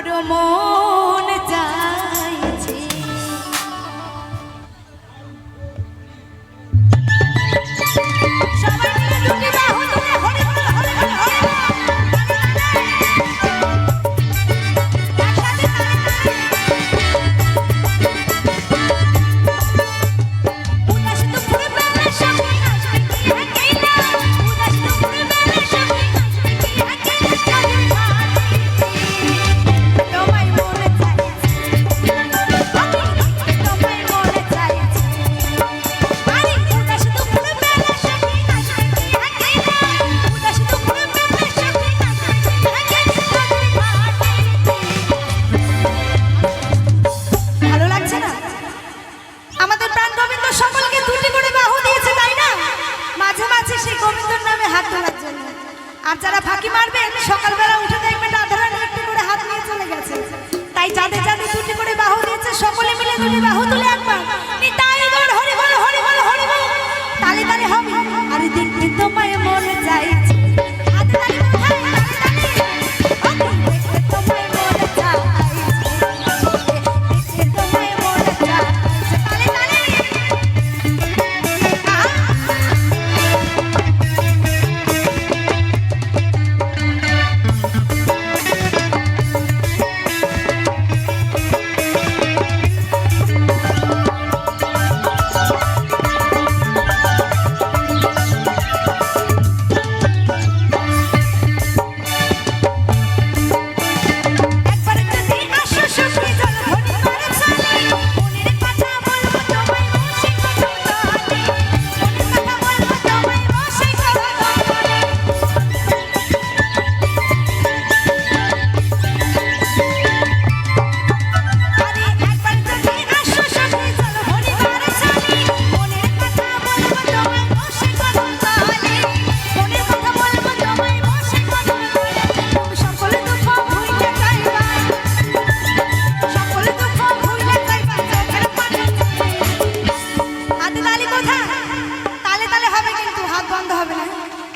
বড় মন চাইছে। সবাই মিলে দুটি বাহু তুলে হরি বল হরি বল হরি বল। আর যারা ফাঁকি মারবেন সকালবেলা উঠে দেখবেন রাধারানী একটু করে হাত নিয়ে চলে গেছে। তাই যাদের যাদের দুটি করে বাহু দিয়েছে সকলে মিলে দুটি বাহু তুলে একবার নিতাই গৌর হরি বল হরি বল হরি বল। তালে তালে হবে আরে দেখতে তোমায় মন চাইছে। হাতে তালি কোথায় দেখতে তোমায় মন চাইছে। দেখতে তোমায় মন চাইছে। তালে তালে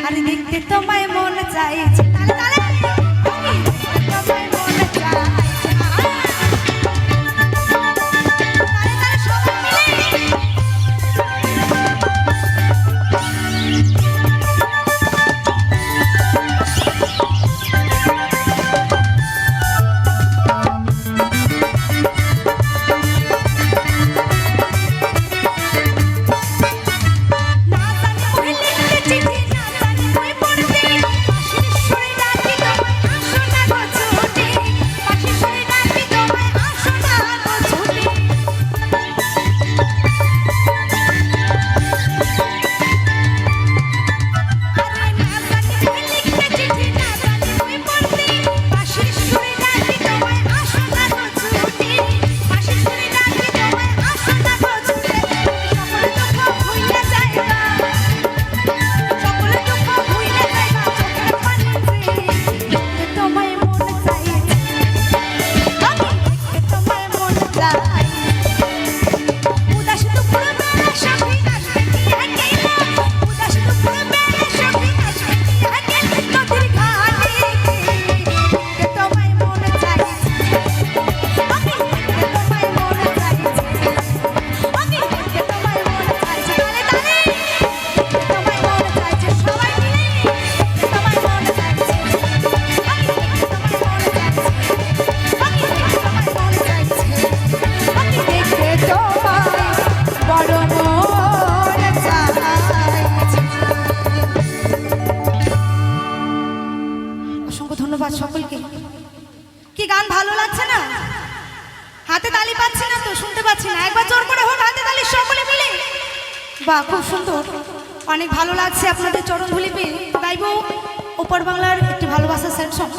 আরে দেখতে তোমায় মন চাইছে। তালে তালে তোমায় মন চাইছে। তালে তালে সবাই মিলে সকলকে। কি গান ভালো লাগছে না? হাতে তালি পাচ্ছি না তো, শুনতে পাচ্ছি না। একবার জোর করে হোক হাতে তালি সকলে মিলে। বাহ, খুব সুন্দর, অনেক ভালো লাগছে আপনাদের চরণ ধুলি পেয়ে। গাইবো ওপার বাংলার একটি ভালোবাসার সেট সং।